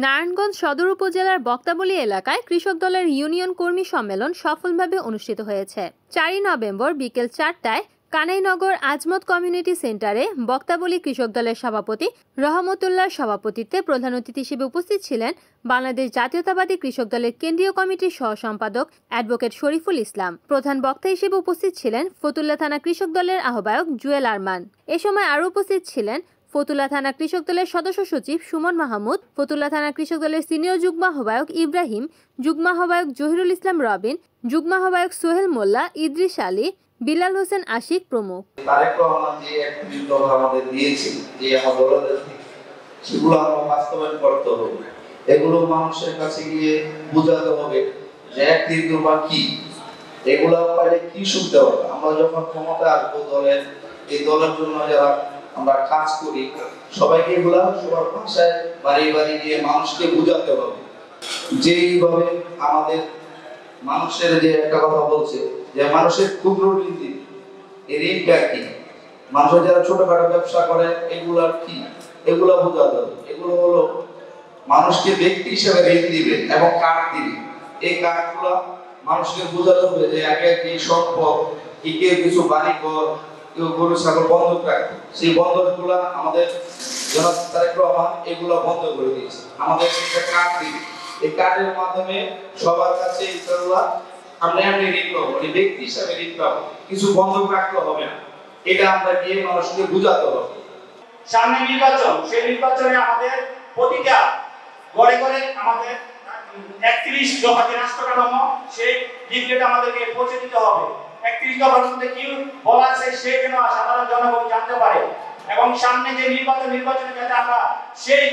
নারায়ণগঞ্জ সদর উপজেলার বক্তাবলী এলাকায় কৃষক দলের ইউনিয়ন কর্মী সম্মেলন সফলভাবে অনুষ্ঠিত হয়েছে। 4 নভেম্বর বিকেল 4টায় কানাইনগর আজমত কমিউনিটি সেন্টারে বক্তাবলী কৃষক দলের সভাপতি রহমতুল্লাহর সভাপতিত্বে প্রধান অতিথি হিসেবে উপস্থিত ছিলেন বাংলাদেশ জাতীয়তাবাদী কৃষক দলের কেন্দ্রীয় কমিটির সহ সম্পাদক অ্যাডভোকেট শরীফুল ইসলাম। প্রধান বক্তা হিসেবে উপস্থিত ছিলেন ফতুল্লা থানা কৃষক দলের আহ্বায়ক জুয়েল আরমান। এ সময় আরও উপস্থিত ছিলেন ফতুল্লা থানা কৃষক দলের সদস্য সচিব সুমন মাহমুদ, ফতুল্লা থানা কৃষক দলের সিনিয়র যুগ্ম আহ্বায়ক ইব্রাহিম, যুগ্ম আহ্বায়ক জহিরুল ইসলাম রবিন, যুগ্ম আহ্বায়ক সোহেল মোল্লা, ইদ্রিস আলী, বিলাল হোসেন আশিক প্রমুখ। তারেক রহমান যে একটি কথা আমাদের দিয়েছে যে আমাদের সেগুলো আমরা বাস্তবায়ন করতে হবে, এগুলো মানুষের কাছে গিয়ে বোঝাতে হবে যে একটি দুর্বা কি, এগুলো পাইলে কি শুনতে হবে। আমরা যখন ক্ষমতা আসবো দলের এই দলের জন্য যারা আমরা কাজ করি সবাইকে এগুলা সবার ভাষায় বাড়ি বাড়ি গিয়ে মানুষকে বোঝাতে হবে যে এইভাবে আমাদের মানুষের যে একটা কথা বলছে যে মানুষের ক্ষুদ্র ঋণ দিবে, এই ঋণটা কি, মানুষের যারা ছোটখাটো ব্যবসা করে এগুলার কি, এগুলো বোঝাতে হবে। এগুলো হলো মানুষকে ব্যক্তি হিসেবে ঋণ দিবে এবং কার্ড দিবে, এই কার্ডগুলো মানুষকে বোঝাতে হবে যে আগে কি সম্পদ কি কেউ কিছু বাড়ি ঘর কেউ গরু ছাগল বন্ধক রাখে, সেই বন্ধকগুলো আমাদের জনাব তারেক রহমান এগুলো বন্ধ করে দিয়েছে। আমাদের একটা কার্ড দিবে, এই কার্ডের মাধ্যমে সবার কাছে ইনশাআল্লাহ আমরা এমনি ঋণ পাবো, ব্যক্তি হিসাবে ঋণ পাবো, কিছু বন্ধক রাখতে হবে না। এটা আমরা গিয়ে মানুষকে বোঝাতে হবে। সামনে নির্বাচন, সেই নির্বাচনে আমাদের প্রতিটা ঘরে ঘরে আমাদের 31 দফা যে রাষ্ট্র কাঠামো সেই লিফলেট আমাদেরকে পৌঁছে দিতে হবে। 31 দফার মধ্যে কি বলা আছে সেই যেন সাধারণ জনগণ জানতে পারে এবং সামনে যে নির্বাচনে যাতে আমরা সেই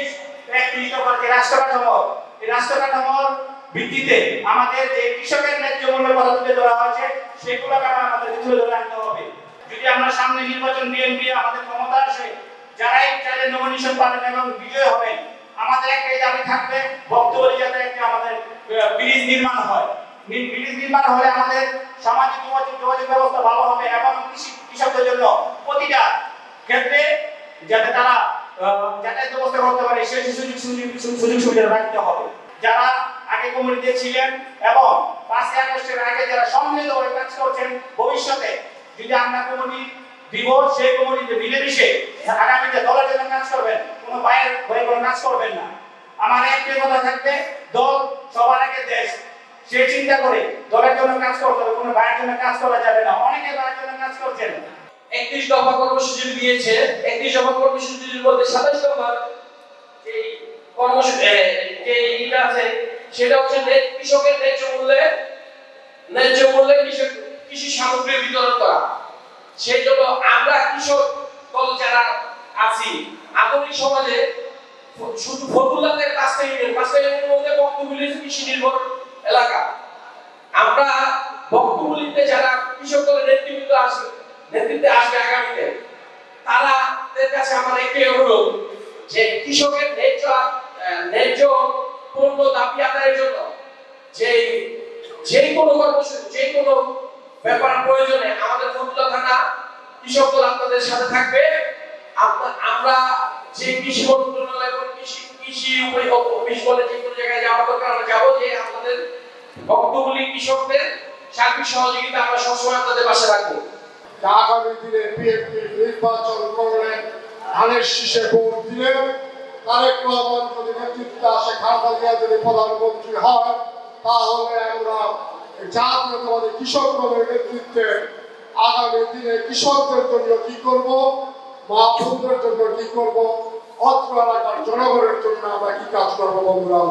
31 দফার যে রাষ্ট্র কাঠামো এই রাষ্ট্র কাঠামোর ভিত্তিতে আমাদের যে কৃষকের ন্যায্য মূল্যের কথা তুলে ধরা হয়েছে সেগুলোকে আমাদের তুলে ধরে আনতে হবে। যদি আমরা সামনে নির্বাচন বিএনপি আমাদের ক্ষমতা আসে, যারাই চাইলে নমিনেশন পাবেন এবং বিজয় হবেন, আমাদের একটাই দাবি থাকবে বক্তব্যে যাতে একটা আমাদের ব্রিজ নির্মাণ হয়। ব্রিজ নির্মাণ হলে আমাদের সামাজিক যোগাযোগ ব্যবস্থা ভালো হবে এবং কৃষকদের জন্য প্রতিটা ক্ষেত্রে যাতে তারা যাতায়াত ব্যবস্থা করতে পারে সেই সুযোগ সুবিধা রাখতে হবে। যারা আগে কমিটিতে ছিলেন এবং 5 আগস্টের আগে যারা সম্মিলিতভাবে কাজ করছেন, ভবিষ্যতে যদি আমরা কমিটি দিব সেই কমিটিতে মিলেমিশে আগামীতে দলের জন্য কাজ করবেন, কোনো বাইরের হয়ে কোনো কাজ করবেন না। আমার একটাই কথা থাকবে, দল সবার আগে দেশ, সে চিন্তা করে দলের জন্য কাজ করতে হবে, কোনো বাইরের জন্য কাজ করা যাবে না। অনেকে বাইরের জন্য কাজ করছেন। 31 দফা কর্মসূচি দিয়েছে, 31 দফা কর্মসূচির মধ্যে 27 দফার এই কর্মসূচি যে এটা আছে সেটা হচ্ছে কৃষকের ন্যায্য মূল্যে কৃষি সামগ্রী বিতরণ করা। সেই জন্য আমরা কৃষক দল যারা আছি আধুনিক সমাজে শুধু ফতুল্লাতে 5টা ইউনিয়নের মধ্যে বক্তবলী কৃষি নির্ভর এলাকা। আমরা বক্তবলীতে যারা কৃষক দলের নেতৃত্বে আসবে আগামীতে, তাদের কাছে আমার একটাই অনুরোধ যে কৃষকের ন্যায্য পূর্ণ দাবি আদায়ের জন্য যে কোনো কর্মসূচি যে কোনো ব্যাপার প্রয়োজনে আমাদের ফতুল্লা থানা কৃষক দল আপনাদের সাথে থাকবে। আমরা যে কৃষি মন্ত্রণালয় এবং কৃষি অফিস বলে যে কোনো জায়গায় যাওয়ার দরকার আমরা যাবো, যে আমাদের বক্তব্যগুলি কৃষকদের সার্বিক সহযোগিতা আমরা সবসময় আপনাদের পাশে রাখবো। আগামী দিনে বিএনপি নির্বাচন করলে ধানের শীষে ভোট দিলে তারেক রহমান যদি নেতৃত্বে আসে, খালেদা জিয়া যদি প্রধানমন্ত্রী হয়, তাহলে আমরা জাতীয়তাবাদী কৃষক দলের নেতৃত্বে আগামী দিনে কৃষকদের জন্য কি করব, মা বোনদের জন্য কি করব, অত্র এলাকার জনগণের জন্য আমরা কি কাজ করবো। বন্ধুরা,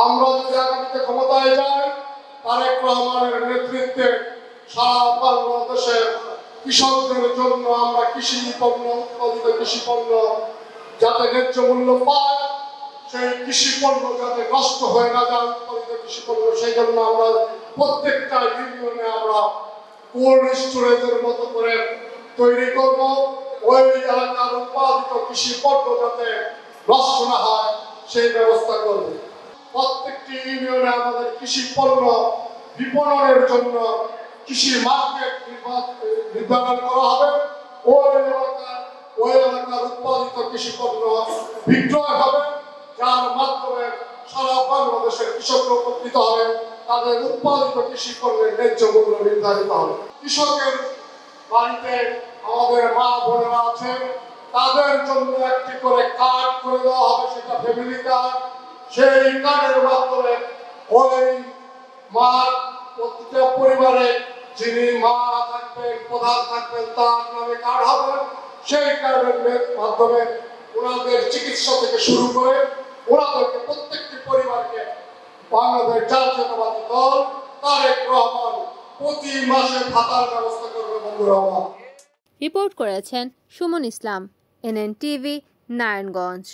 আমরা যদি আগামীতে ক্ষমতায় যাই, তারেক রহমানের নেতৃত্বে সারা বাংলাদেশের কৃষকদের জন্য আমরা কৃষি পণ্য উৎপাদিত কৃষি পণ্য যাতে ন্যায্য মূল্য পায়, সেই কৃষি পণ্য যাতে নষ্ট হয়ে না যায়, উৎপাদিত কৃষি পণ্য, সেই জন্য আমরা প্রত্যেকটা ইউনিয়নে আমরা কোল্ড স্টোরেজের মতো করে তৈরি করব। ওই এলাকার উৎপাদিত কৃষি পণ্য যাতে নষ্ট না হয় সেই ব্যবস্থা করব। প্রত্যেকটি ইউনিয়নে আমাদের কৃষি পণ্য বিপণনের জন্য কৃষি মার্কেট নির্ধারণ করা হবে। ওই এলাকার উৎপাদিত কৃষি পণ্য বিক্রয় হবে। যার মাধ্যমে সারা বাংলাদেশের কৃষকরা উপকৃত হবে, তাদের উৎপাদিত কৃষি পণ্যের ন্যায্য মূল্য নির্ধারিত হবে। কৃষকের বাড়িতে আমাদের মা বোনেরা আছেন, তাদের জন্য একটি করে কার্ড করে দেওয়া হবে, সেটা ফ্যামিলি কার্ড। সেই কার্ডের মাধ্যমে ওই মা প্রতিটা পরিবারে যিনি মা থাকবেন, প্রধান থাকবেন, তার নামে কার্ড হবে। সেই কার্ডের মাধ্যমে ওনাদের চিকিৎসা থেকে শুরু করে ওনাদেরকে প্রত্যেকটি পরিবারকে বাংলাদেশ জাতীয়তাবাদী দল তারেক রহমান প্রতি মাসে ভাতার ব্যবস্থা করবে। বন্ধুরা, রিপোর্ট করেছেন সুমন ইসলাম, NNTV, নারায়ণগঞ্জ।